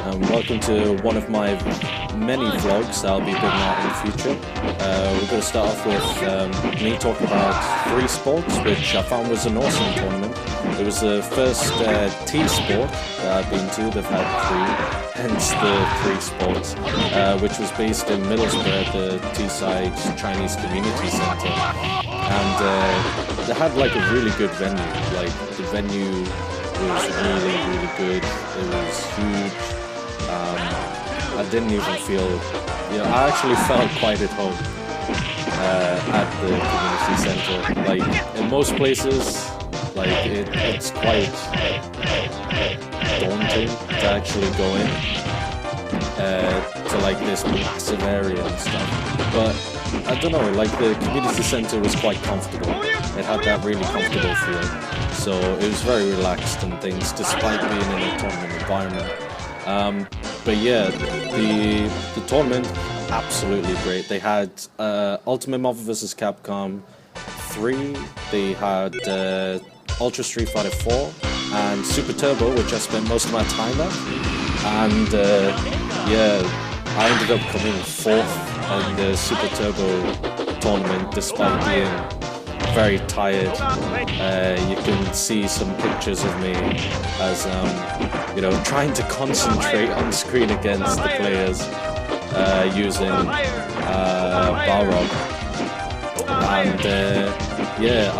Welcome to one of my many vlogs that I'll be putting out in the future. We're going to start off with me talking about Threesports, which I found was an awesome tournament. It was the first T-sport that I've been to. They've had three, hence the Threesports, which was based in Middlesbrough at the Teesside Chinese Community Centre. And they had like a really good venue. Like the venue was really good. It was huge. I didn't even feel, I actually felt quite at home at the community centre. Like in most places, like it's quite daunting to actually go in to like this massive area and stuff. But I don't know, like the community centre was quite comfortable. It had that really comfortable feel. So it was very relaxed and things, despite being in a tournament environment. But yeah, the tournament, absolutely great. They had Ultimate Marvel vs. Capcom 3, they had Ultra Street Fighter 4, and Super Turbo, which I spent most of my time at. And yeah, I ended up coming 4th in the Super Turbo tournament, despite being very tired. You can see some pictures of me as trying to concentrate on screen against the players using Balrog. And yeah,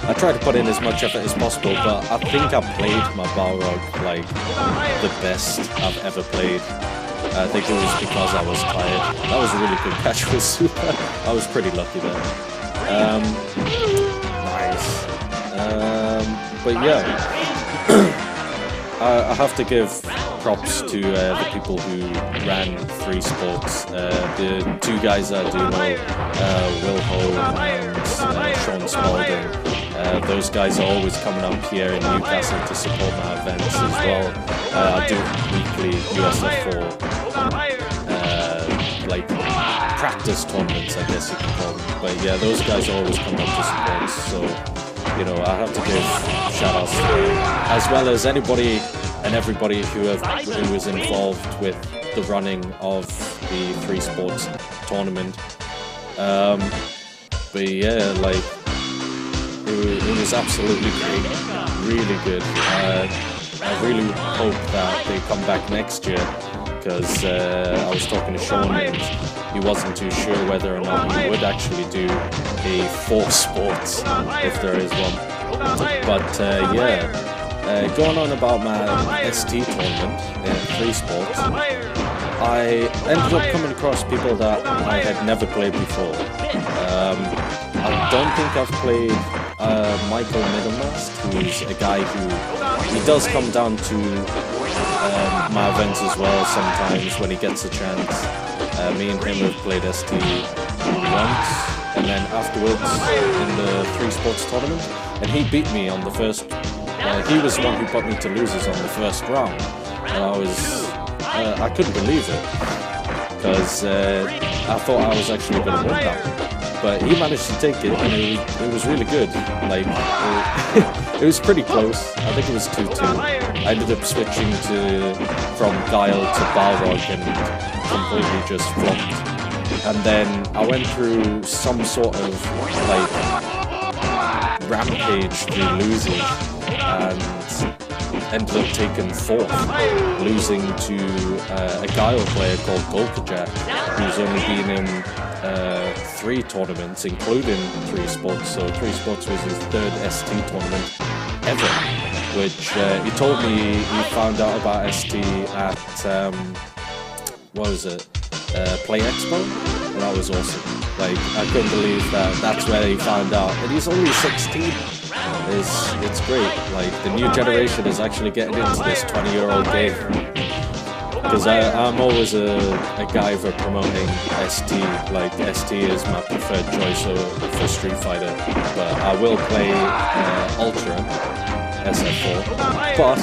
I tried to put in as much effort as possible, but I think I played my Balrog like the best I've ever played. I think it was because I was tired. That was a really good catch with Super. I was pretty lucky there. Nice. But yeah, I have to give props to the people who ran Threesports. The two guys that I do know, Will Ho and Sean Spalding. Those guys are always coming up here in Newcastle to support my events as well. I do weekly USF4 like practice tournaments, I guess you could call them. But yeah, those guys are always coming up to support, so I have to give shout outs to them, as well as anybody and everybody who was involved with the running of the Threesports tournament. But yeah, like it was absolutely great, really good. I really hope that they come back next year, because I was talking to Sean and he wasn't too sure whether or not we would actually do a 4 sports if there is one. But yeah, going on about my ST tournament in Threesports, I ended up coming across people that I had never played before. I don't think I've played Michael Middlemast, who's a guy who he does come down to my events as well sometimes when he gets a chance. Me and him have played ST once, and then afterwards in the Threesports tournament, and he beat me on the first. He was the one who put me to losers on the first round, and I couldn't believe it, because I thought I was actually going to win that one. But he managed to take it, and it was really good. Like it was pretty close. I think it was 2-2. I ended up switching from Guile to Balrog and completely just flopped. And then I went through some sort of like rampage through losing and ended up taking 4th, losing to a Guile player called Golkajak, who's only been in 3 tournaments, including Threesports. So Threesports was his 3rd ST tournament ever, which he told me he found out about ST at what was it? Play Expo, and that was awesome. Like I couldn't believe that's where he found out, and he's only 16. It's great. Like the new generation is actually getting into this 20-year-old game. Because I'm always a guy for promoting ST. Like ST is my preferred choice for Street Fighter, but I will play Ultra SF4. But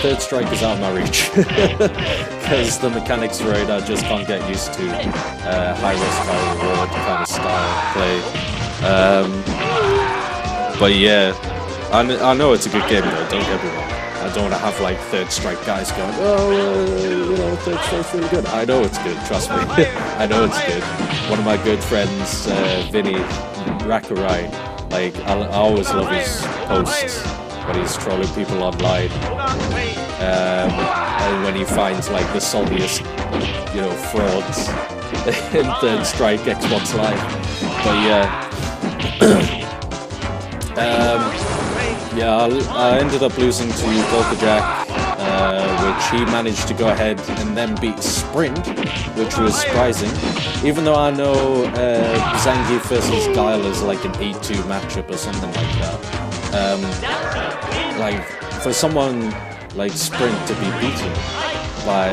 Third Strike is out of my reach, because the mechanics for it I just can't get used to. High risk, high reward kind of style play. But yeah, I know it's a good game though. Don't get me wrong. I don't want to have like Third Strike guys going, oh, Third Strike's really good. I know it's good, trust me. I know it's good. One of my good friends, Vinny Rakarai, like I always love his posts when he's trolling people online. And when he finds like the saltiest, frauds in Third Strike Xbox Live. But I ended up losing to Jack, which he managed to go ahead and then beat Sprint, which was surprising. Even though I know Zangief versus Guile is like an 8-2 matchup or something like that. Like for someone like Sprint to be beaten by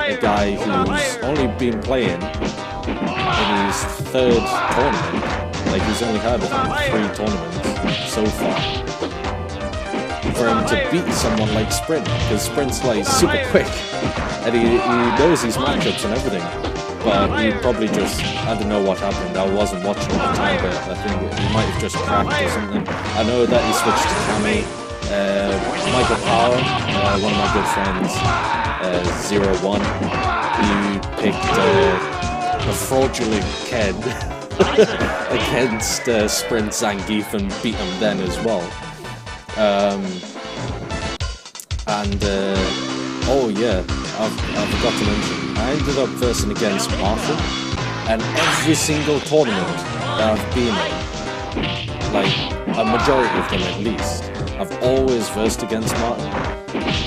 a guy who's only been playing in his 3rd tournament, like he's only had 3 tournaments so far, for him to beat someone like Sprint, because Sprint's like super quick and he knows his matchups and everything, but he probably just, I don't know what happened, I wasn't watching at the time, but I think he might have just cracked or something. I know that he switched to Kami. Michael Power, one of my good friends, 01, he picked a fraudulent Ked against Sprint Zangief and beat him then as well. Oh yeah, I forgot to mention, I ended up versing against Marshall, and every single tournament that I've been in, like a majority of them at least, I've always versed against Martin.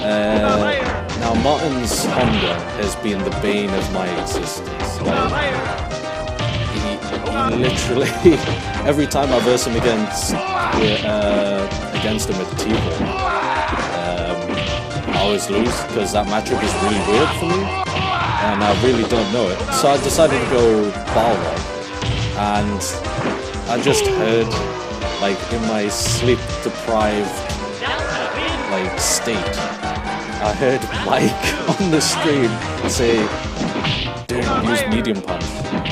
Now Martin's Honda has been the bane of my existence. Like, he literally, every time I verse him against him at T-Ball, I always lose because that matchup is really weird for me, and I really don't know it. So I decided to go Balrog, and I just heard, like in my sleep-deprived like state, I heard Mike on the stream say, "Dude, use medium punch,"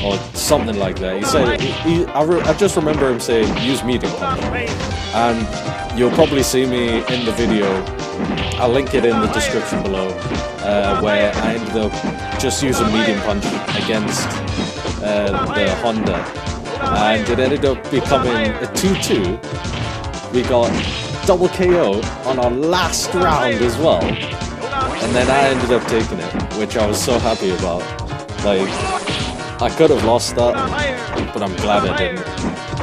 or something like that. He said, I just remember him saying, "Use medium punch," and you'll probably see me in the video. I'll link it in the description below, where I ended up just using medium punch against the Honda. And it ended up becoming a 2-2. We got double KO on our last round as well. And then I ended up taking it, which I was so happy about. Like, I could have lost that, but I'm glad I didn't.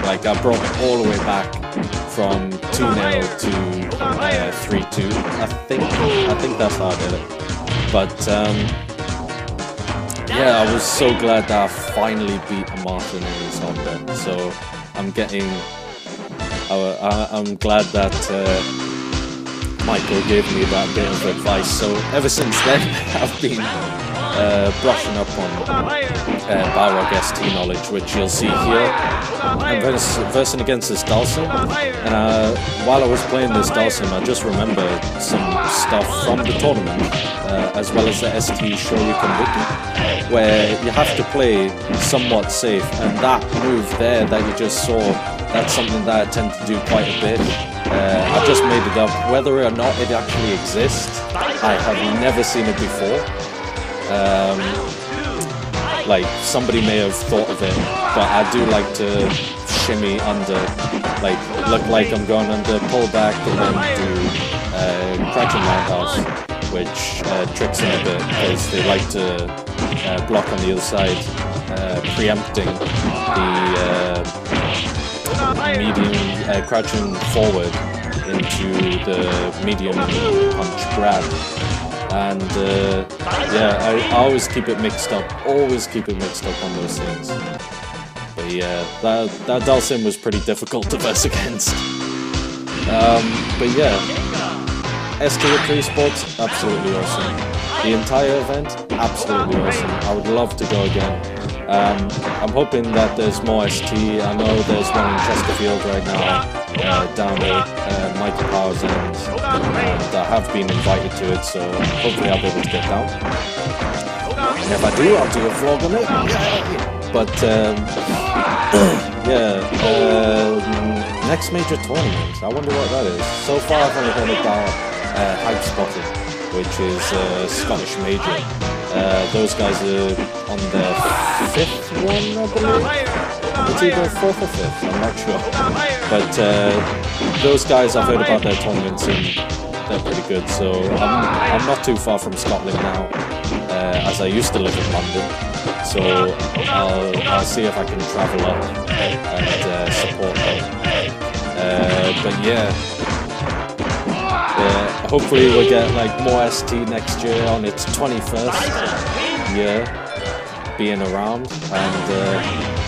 Like, I brought it all the way back from 2-0 to 3-2. I think that's how I did it. But, yeah, I was so glad that I finally beat a Martin in his Honda. So I'm glad that Michael gave me that bit of advice. So ever since then, I've been brushing up on Balrog ST knowledge, which you'll see here. I'm versing against this Dalsim, and while I was playing this Dalsim, I just remembered some stuff from the tournament, as well as the ST Shoryuken Wiki, where you have to play somewhat safe, and that move there that you just saw, that's something that I tend to do quite a bit. I just made it up. Whether or not it actually exists, I have never seen it before. Like, somebody may have thought of it, but I do like to shimmy under, like, look like I'm going under, pull back, and then do crouching roundhouse, which tricks them a bit, because they like to block on the other side, preempting the medium, crouching forward into the medium punch grab. And yeah, I always keep it mixed up, on those things. But yeah, that Dalsim was pretty difficult to verse against. But yeah, ST at Threesports, absolutely awesome. The entire event, absolutely awesome. I would love to go again. I'm hoping that there's more ST. I know there's one in Chesterfield right now, down at Michael Power's end, and I have been invited to it, so hopefully I'll be able to get down. And if I do, I'll do a vlog on it. But yeah, next major tournament, I wonder what that is. So far I've only heard about Hype Spotted, which is a Scottish major. Those guys are on their 5th one, I believe. It's either 4th or 5th, I'm not sure. But those guys, I've heard about their tournaments and they're pretty good. So I'm not too far from Scotland now, as I used to live in London. So I'll see if I can travel up and support them. But yeah. Hopefully we'll get like more ST next year on its 21st year being around, and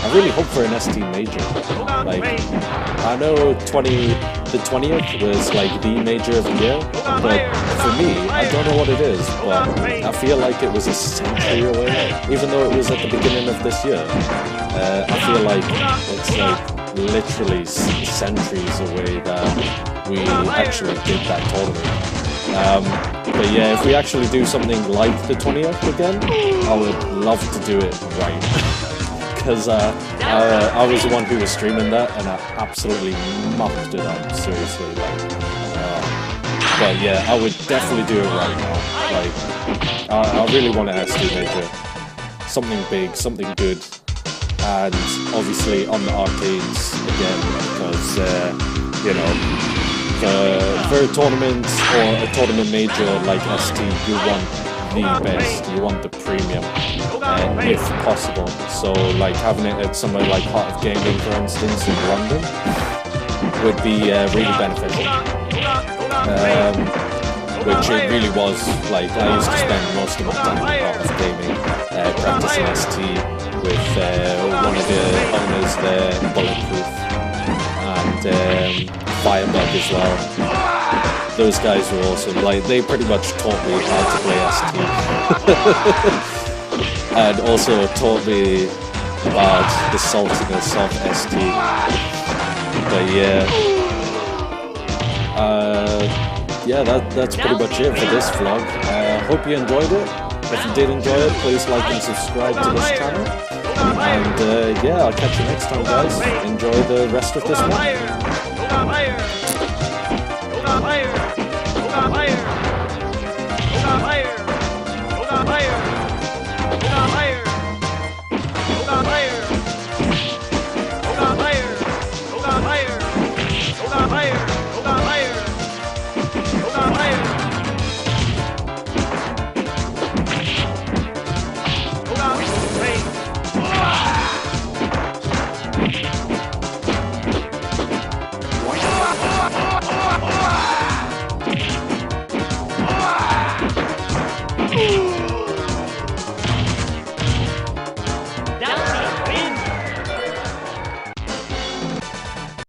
I really hope for an ST major. Like, I know the 20th was like the major of the year, but for me, I don't know what it is, but I feel like it was a century away, even though it was at the beginning of this year. I feel like it's like literally centuries away that we actually did that tournament. But yeah, if we actually do something like the 20th again, I would love to do it right. Because I was the one who was streaming that, and I absolutely mocked it up, seriously. Like, but yeah, I would definitely do it right now. Like, I really want an ST major. Something big, something good. And obviously on the arcades again, because, you know, for a tournament or a tournament major like ST, you want the best, you want the premium, if possible. So like having it at somewhere like Heart of Gaming, for instance, in London, would be really beneficial. Which it really was. Like, I used to spend most of my time at Heart of Gaming practicing ST with one of the owners there, Bulletproof, and Firebug as well. Those guys were awesome. Like, they pretty much taught me how to play ST. And also taught me about the saltiness of ST. But yeah. Yeah, that's pretty much it for this vlog. Hope you enjoyed it. If you did enjoy it, please like and subscribe to this channel. And yeah, I'll catch you next time, guys. Enjoy the rest of this one.